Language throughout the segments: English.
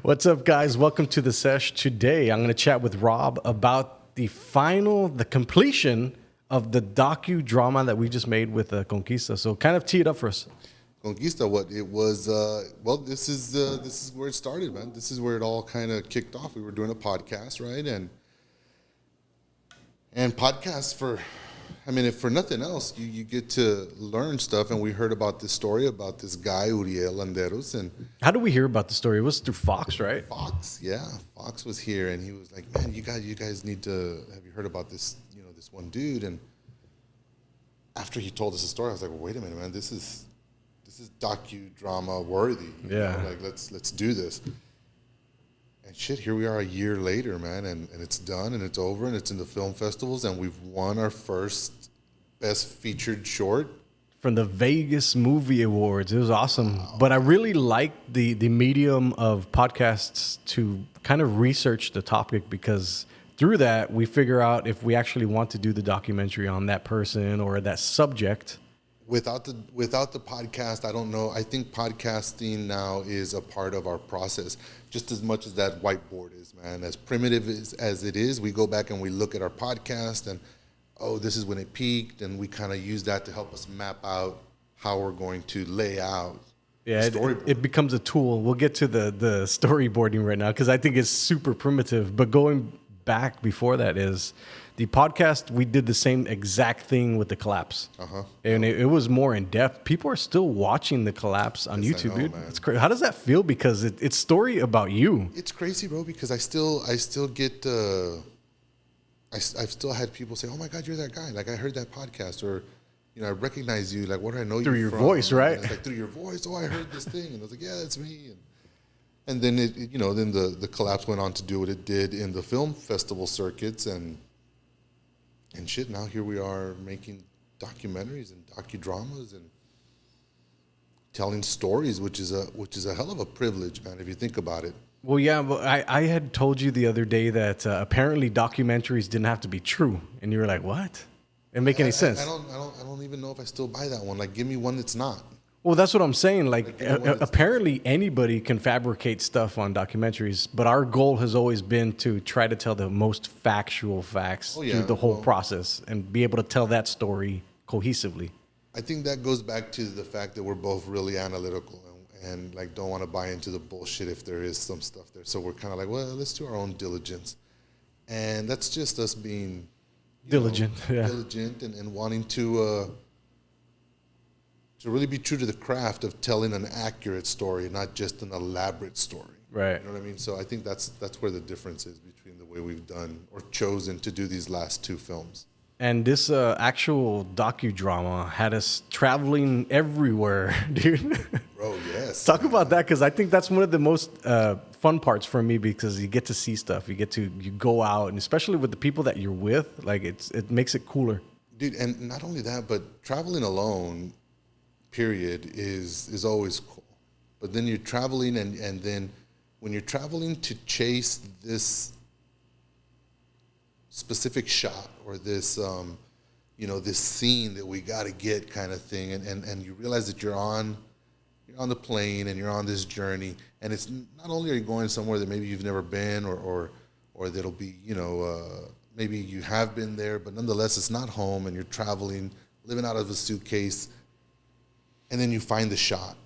What's up, guys? Welcome to the sesh. Today, I'm going to chat with Rob about the completion of the docudrama that we just made with Conquista. So, kind of tee it up for us. Conquista, what it was? Well, this is where it started, man. This is where it all kind of kicked off. We were doing a podcast, right? And podcasts I mean, if for nothing else, you get to learn stuff. And we heard about this story about this guy Uriel Landeros and How did we hear about the story? It was through Fox, right? Fox. Yeah, Fox was here, and he was like, "Man, you guys need to. Have you heard about this? This one dude?" And after he told us the story, I was like, well, "Wait a minute, man. This is docudrama worthy. Yeah. Like let's do this." And shit, here we are a year later, man, and it's done, and it's over, and it's in the film festivals, and we've won our first Best Featured Short. From the Vegas Movie Awards. It was awesome. But I really liked the medium of podcasts to kind of research the topic, because through that, we figure out if we actually want to do the documentary on that person or that subject. Without the podcast, I don't know. I think podcasting now is a part of our process, just as much as that whiteboard is, man. As primitive as it is, we go back and we look at our podcast and, oh, this is when it peaked, and we kind of use that to help us map out how we're going to lay out. Yeah, it becomes a tool. We'll get to the storyboarding right now because I think it's super primitive. But going back before that is the podcast, we did the same exact thing with the collapse. And it was more in depth. People are still watching the collapse on Yes, I YouTube, know, dude. man. It's crazy. How does that feel? Because it's story about you. It's crazy, bro, because I still get I've still had people say, "Oh my God, you're that guy! Like I heard that podcast, or I recognize you. Like, what do I know Through you your from?" voice, right? And it's like through your voice. Oh, I heard this thing, and I was like, "Yeah, that's me." And then then the collapse went on to do what it did in the film festival circuits, and shit. Now here we are making documentaries and docudramas and telling stories, which is a hell of a privilege, man. If you think about it. Well, yeah, but I had told you the other day that apparently documentaries didn't have to be true. And you were like, what? It didn't make any sense. I don't even know if I still buy that one. Like, give me one that's not. Well, that's what I'm saying. Like, Like, apparently anybody can fabricate stuff on documentaries, but our goal has always been to try to tell the most factual facts through the whole process and be able to tell that story cohesively. I think that goes back to the fact that we're both really analytical and like don't want to buy into the bullshit if there is some stuff there. So we're kind of like, well, let's do our own diligence, and that's just us being Diligent, yeah. diligent and wanting to really be true to the craft of telling an accurate story, not just an elaborate story. Right. You know what I mean? So I think that's where the difference is between the way we've done or chosen to do these last two films. And this actual docudrama had us traveling everywhere, dude. Bro, yes. Talk about that, because I think that's one of the most fun parts for me, because you get to see stuff. You go out, and especially with the people that you're with, like it makes it cooler. Dude, and not only that, but traveling alone, period, is always cool. But then you're traveling, and then when you're traveling to chase this specific shot or this this scene that we got to get kind of thing, and you realize that you're on the plane and you're on this journey, and it's not only are you going somewhere that maybe you've never been or that'll be maybe you have been there, but nonetheless it's not home, and you're traveling, living out of a suitcase, and then you find the shot,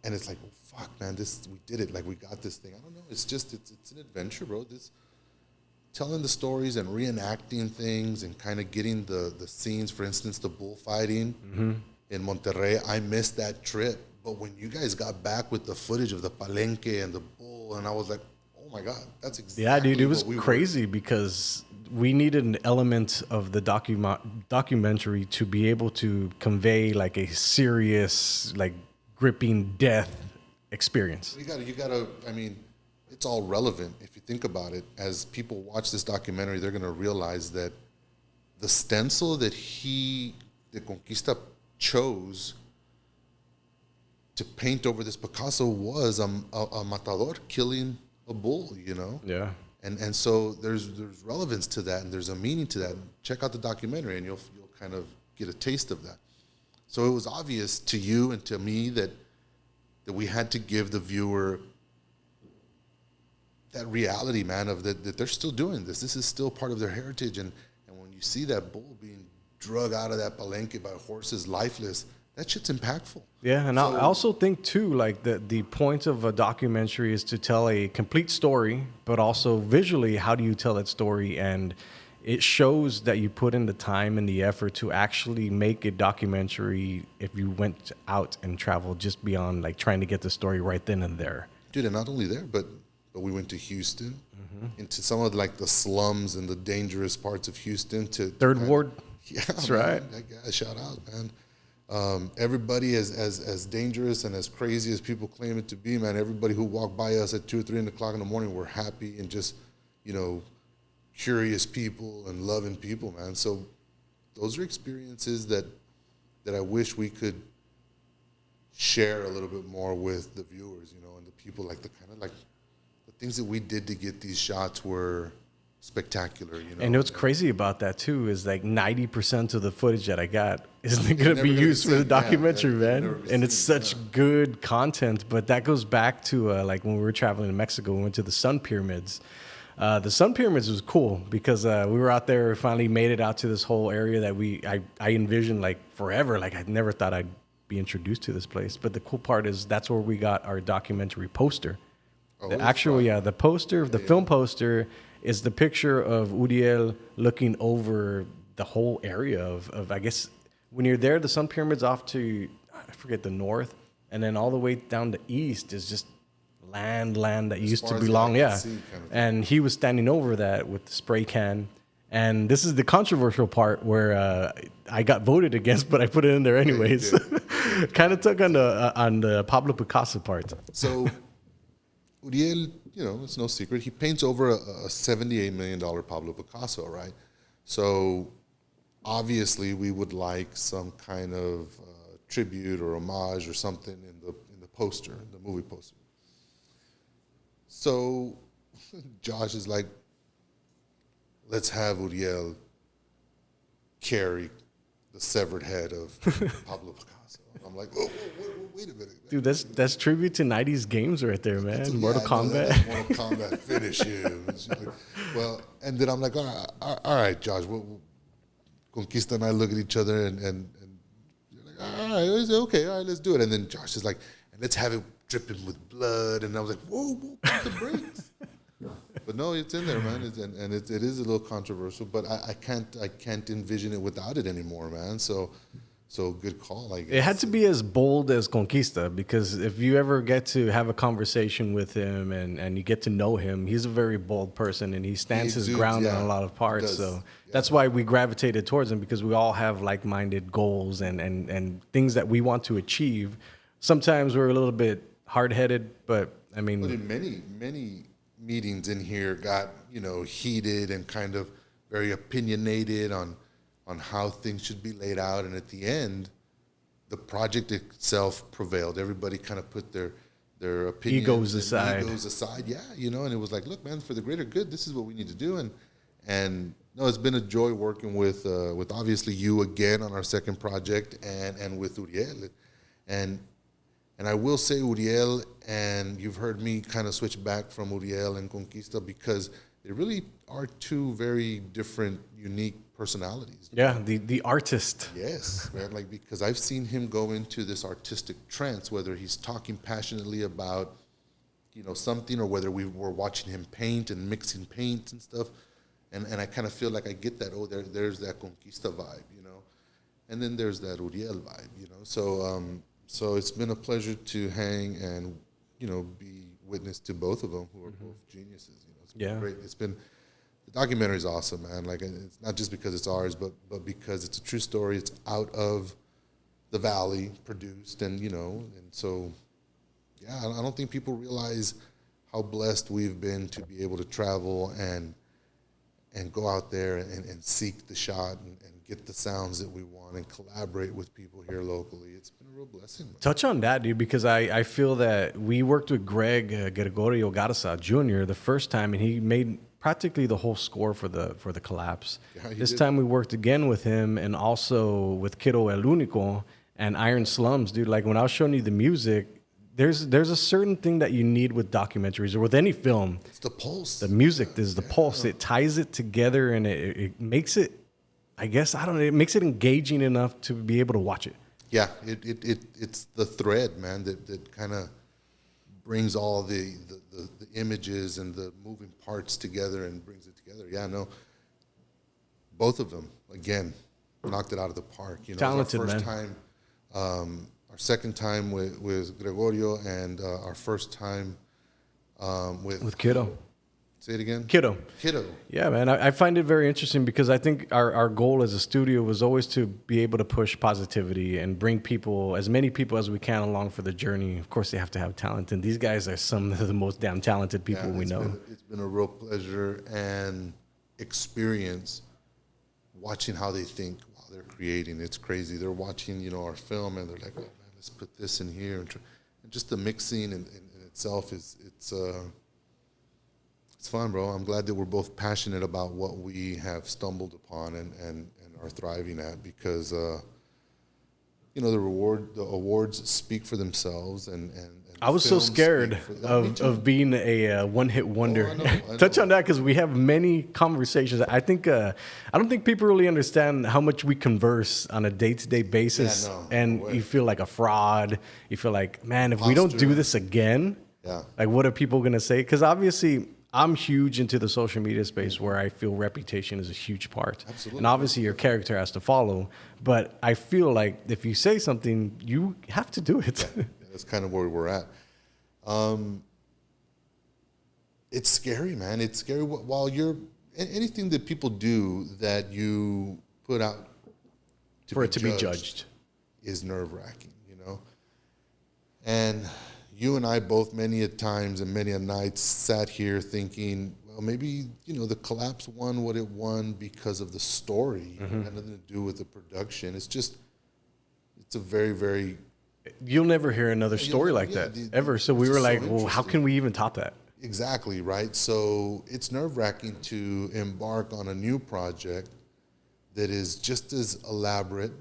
and it's like, oh, fuck, man, we did it, like we got this thing. I don't know, it's an adventure, bro. This telling the stories and reenacting things and kind of getting the scenes. For instance, the bullfighting in Monterrey, I missed that trip. But when you guys got back with the footage of the palenque and the bull, and I was like, oh my God, that's exactly Yeah, dude, it was what we crazy because we needed an element of the documentary to be able to convey like a serious, like gripping death experience. You gotta, I mean, it's all relevant if you think about it. As people watch this documentary, they're gonna realize that the stencil that the Conquista chose to paint over this Picasso was a matador killing a bull, Yeah. And so there's relevance to that, and there's a meaning to that. Check out the documentary, and you'll kind of get a taste of that. So it was obvious to you and to me that that we had to give the viewer that reality, man, of that they're still doing this. This is still part of their heritage. And when you see that bull being drug out of that palenque by horses lifeless, that shit's impactful. Yeah, and I also think too, like the point of a documentary is to tell a complete story, but also visually, how do you tell that story? And it shows that you put in the time and the effort to actually make a documentary if you went out and traveled just beyond like trying to get the story right then and there. Dude, and not only there, but we went to Houston, into some of like the slums and the dangerous parts of Houston. To Third Ward. Yeah, that's man, right. That guy, shout out, man. Everybody as dangerous and as crazy as people claim it to be, man. Everybody who walked by us at 2 or 3 o'clock in the morning were happy and just, curious people and loving people, man. So those are experiences that I wish we could share a little bit more with the viewers, and the people, like the kind of like the things that we did to get these shots were spectacular, And what's crazy about that too is like 90% of the footage that I got isn't going to be used for the documentary, man. And it's such good content. But that goes back to like when we were traveling to Mexico, we went to the Sun Pyramids. The Sun Pyramids was cool because we were out there, finally made it out to this whole area that I envisioned like forever. Like I never thought I'd be introduced to this place. But the cool part is that's where we got our documentary poster. Oh, The actual, the poster, the film poster is the picture of Uriel looking over the whole area of I guess, when you're there, the Sun Pyramids off to, I forget, the north, and then all the way down the east is just land that used to belong. Yeah. And he was standing over that with the spray can. And this is the controversial part where I got voted against, but I put it in there anyways. Kind of took on the Pablo Picasso part. So Uriel, it's no secret, he paints over a $78 million Pablo Picasso, right? So obviously we would like some kind of tribute or homage or something in the poster, the movie poster. So Josh is like, let's have Uriel carry the severed head of Pablo Picasso. I'm like, wait a minute, man. Dude, that's tribute to 90s games right there, man. Mortal Kombat. That's Mortal Kombat finish here. Well, and then I'm like, all right, Josh. Conquista and I look at each other and you're like, all right, okay, all right, let's do it. And then Josh is like, and let's have it dripping with blood. And I was like, whoa, pump the brakes. But no, it's in there, man. It is a little controversial, but I can't envision it without it anymore, man. So good call, I guess. It had to be as bold as Conquista, because if you ever get to have a conversation with him and you get to know him, he's a very bold person and he stands his ground on a lot of parts. So that's why we gravitated towards him, because we all have like-minded goals and things that we want to achieve. Sometimes we're a little bit hard-headed, but I mean... But in many meetings in here got, heated and kind of very opinionated on how things should be laid out. And at the end, the project itself prevailed. Everybody kind of put their opinions egos aside. Yeah, and it was like, look, man, for the greater good, this is what we need to do. And no, it's been a joy working with obviously you again on our second project and with Uriel. And I will say Uriel, and you've heard me kind of switch back from Uriel and Conquista, because they really are two very different, unique personalities. Yeah, the artist. Yes, man. Like, because I've seen him go into this artistic trance, whether he's talking passionately about, something, or whether we were watching him paint and mixing paints and stuff. And I kind of feel like I get that, there's that Conquista vibe, and then there's that Uriel vibe, So it's been a pleasure to hang and, be witness to both of them, who are both geniuses. It's been great. The documentary is awesome, man. Like, it's not just because it's ours, but because it's a true story. It's out of the valley, produced, and so, yeah. I don't think people realize how blessed we've been to be able to travel and go out there and seek the shot and get the sounds that we want and collaborate with people here locally. It's been a real blessing, man. Touch on that, dude, because I feel that we worked with Greg Gregorio Garza Jr. the first time, and he made practically the whole score for the collapse. Yeah, this time we worked again with him, and also with Kiddo El Único and Iron Slums, dude. Like, when I was showing you the music, there's a certain thing that you need with documentaries or with any film. It's the pulse. The music is the pulse. It ties it together and it makes it, I guess, I don't know, it makes it engaging enough to be able to watch it. Yeah, it's the thread, man, that kind of brings all the images and the moving parts together and brings it together. Yeah, no, both of them, again, knocked it out of the park. You know, Talented, our first man. time, our second time with Gregorio, and our first time With Kiddo. Say it again. Kiddo. Yeah, man. I find it very interesting because I think our goal as a studio was always to be able to push positivity and bring people, as many people as we can, along for the journey. Of course, they have to have talent, and these guys are some of the most damn talented people we know. It's been a real pleasure and experience watching how they think while they're creating. It's crazy. They're watching, our film, and they're like, "Oh man, let's put this in here," and just the mixing in itself it's fun, bro. I'm glad that we're both passionate about what we have stumbled upon and are thriving at, because the awards speak for themselves, and I was so scared of being a one-hit wonder. I know. Touch on that, because we have many conversations. I don't think people really understand how much we converse on a day-to-day basis, and you feel like a fraud. You feel like, man, if we don't do this again, like, what are people gonna say? Because obviously, I'm huge into the social media space, where I feel reputation is a huge part. Absolutely. And obviously your character has to follow. But I feel like if you say something, you have to do it. Yeah, that's kind of where we're at. It's scary, man. It's scary while anything that people do that you put out to be judged is nerve-wracking, And you and I both, many a times and many a night, sat here thinking, well, maybe, the collapse won what it won because of the story. It had nothing to do with the production. It's a very, very... You'll never hear another story like that, ever. So we were like, well, how can we even top that? Exactly, right? So it's nerve-wracking to embark on a new project that is just as elaborate,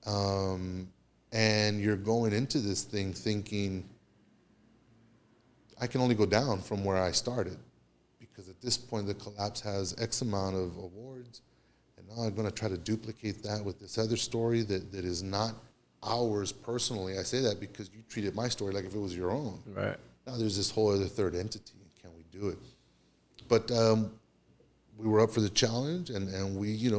and you're going into this thing thinking, I can only go down from where I started, because at this point the collapse has X amount of awards, and now I'm going to try to duplicate that with this other story that is not ours personally. I say that because you treated my story like if it was your own. Right. Now there's this whole other third entity. Can we do it? But we were up for the challenge, and we,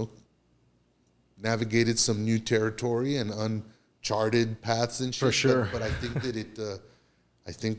navigated some new territory and uncharted paths and shit. For sure. But I think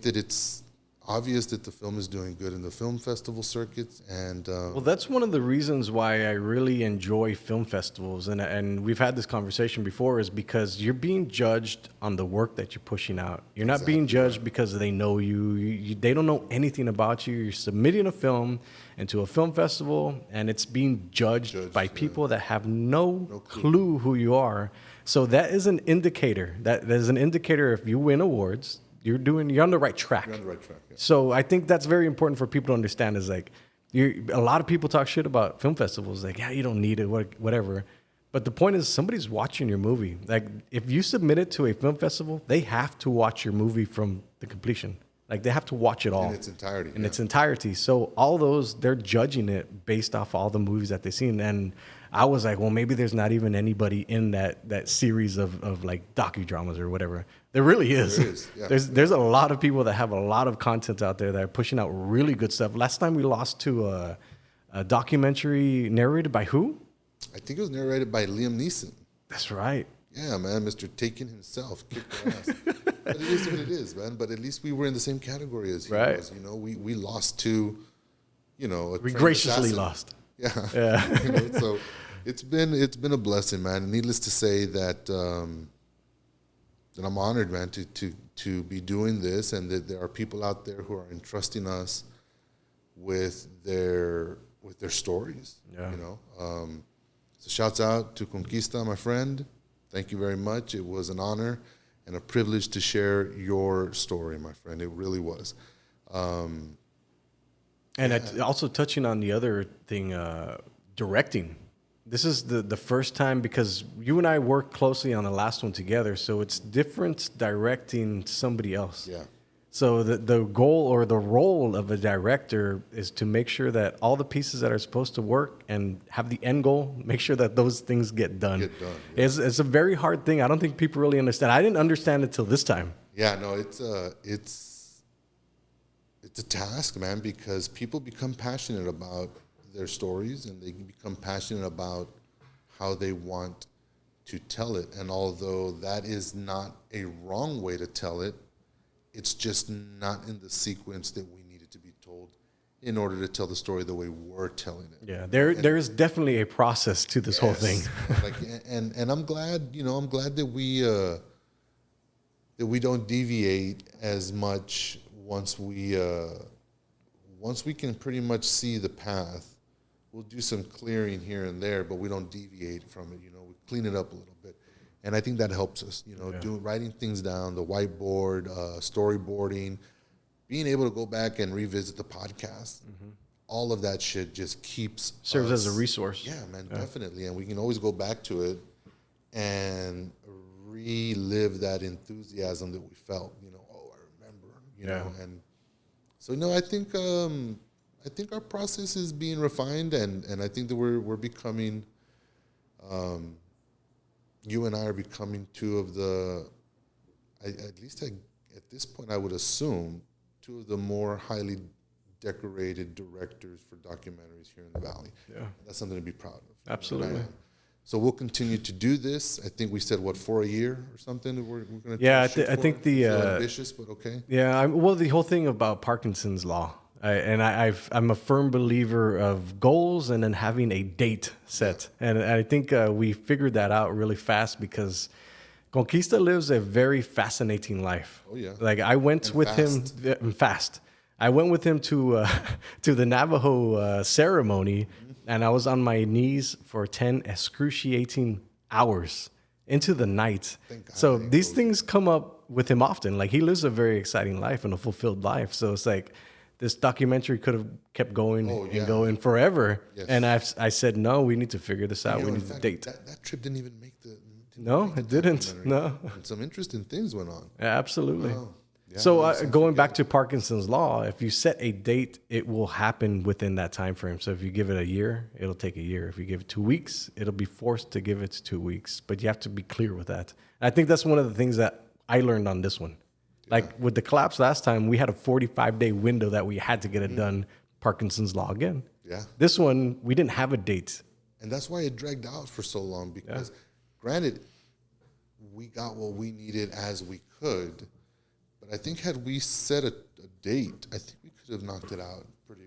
that it's obvious that the film is doing good in the film festival circuits, and well, that's one of the reasons why I really enjoy film festivals, and we've had this conversation before, is because you're being judged on the work that you're pushing out. You're not being judged because they know you. They don't know anything about you. You're submitting a film into a film festival, and it's being judged by people that have no clue who you are. So that is an indicator. That is an indicator. If you win awards, you're on the right track. You're on the right track. Yeah. So I think that's very important for people to understand, is like, a lot of people talk shit about film festivals. Like, yeah, you don't need it, whatever. But the point is, somebody's watching your movie. Like, if you submit it to a film festival, they have to watch your movie from the completion. Like, they have to watch it all. In its entirety. In its entirety. So all those, they're judging it based off all the movies that they've seen. And I was like, well, maybe there's not even anybody in that series of like docudramas or whatever. There really is. There is, yeah. There's a lot of people that have a lot of content out there that are pushing out really good stuff. Last time we lost to a documentary narrated by who? I think it was narrated by Liam Neeson. That's right. Yeah, man, Mr. Taken himself kicked their ass. But it is what it is, man. But at least we were in the same category as he was. We lost to, we graciously lost. Yeah. Yeah. So it's been a blessing, man. And needless to say that I'm honored, man, to be doing this, and that there are people out there who are entrusting us with their stories. Yeah. So shouts out to Conquista, my friend. Thank you very much. It was an honor and a privilege to share your story, my friend. It really was. And also touching on the other thing, directing. This is the first time because you and I worked closely on the last one together, so it's different directing somebody else. Yeah. So the goal or the role of a director is to make sure that all the pieces that are supposed to work and have the end goal, make sure that those things get done. Yeah. It's a very hard thing. I don't think people really understand. I didn't understand it till this time. Yeah, no, it's a task, man, because people become passionate about their stories and they become passionate about how they want to tell it. And although that is not a wrong way to tell it, it's just not in the sequence that we needed to be told in order to tell the story the way we're telling it. Yeah, there is definitely a process to this whole thing. Like, and I'm glad, that we don't deviate as much once we can pretty much see the path. We'll do some clearing here and there, but we don't deviate from it. We clean it up a little bit, and I think that helps us. Writing things down, the whiteboard, storyboarding, being able to go back and revisit the podcast. All of that shit just Serves as a resource. Yeah, man, definitely, and we can always go back to it and relive that enthusiasm that we felt. Oh, I remember. And so I think our process is being refined, and I think that we're becoming, you and I are becoming two of the, at least at this point, I would assume, two of the more highly decorated directors for documentaries here in the Valley. Yeah, that's something to be proud of. Absolutely. So we'll continue to do this. I think we said for a year or something that we're going to. Yeah, I think the ambitious, but okay. Yeah, the whole thing about Parkinson's law. I'm a firm believer of goals and then having a date set. Yeah. And I think we figured that out really fast because Conquista lives a very fascinating life. Oh, yeah. Like I went with him fast. I went with him to the Navajo ceremony, and I was on my knees for 10 excruciating hours into the night. So these things come up with him often. Like he lives a very exciting life and a fulfilled life. So it's like, this documentary could have kept going and going forever. Yes. And I said, no, we need to figure this out. We need a date. That trip didn't even make the... No, it didn't. No. And some interesting things went on. Yeah, absolutely. Wow. Yeah, so going back to Parkinson's law, if you set a date, it will happen within that time frame. So if you give it a year, it'll take a year. If you give it 2 weeks, it'll be forced to give it 2 weeks. But you have to be clear with that. I think that's one of the things that I learned on this one. Like with the collapse last time, we had a 45-day window that we had to get it done. Parkinson's law again. Yeah. This one, we didn't have a date. And that's why it dragged out for so long because, granted, we got what we needed as we could. But I think had we set a date, I think we could have knocked it out pretty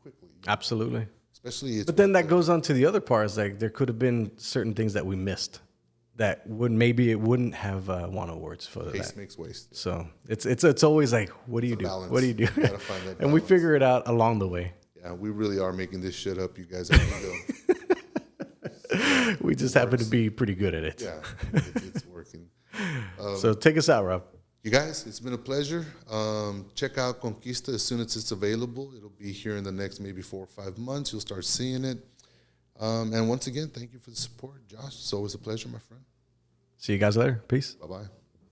quickly. Absolutely. Especially. But then that goes on to the other parts. Like there could have been certain things that we missed. That it wouldn't have won awards for that. Waste makes waste. So it's always like, what do you do? What do you do? Gotta find that and we figure it out along the way. Yeah, we really are making this shit up. You guys have to go. We just happen to be pretty good at it. Yeah, it's working. So take us out, Rob. You guys, it's been a pleasure. Check out Conquista as soon as it's available. It'll be here in the next maybe 4 or 5 months. You'll start seeing it. And once again, thank you for the support, Josh. It's always a pleasure, my friend. See you guys later. Peace. Bye-bye.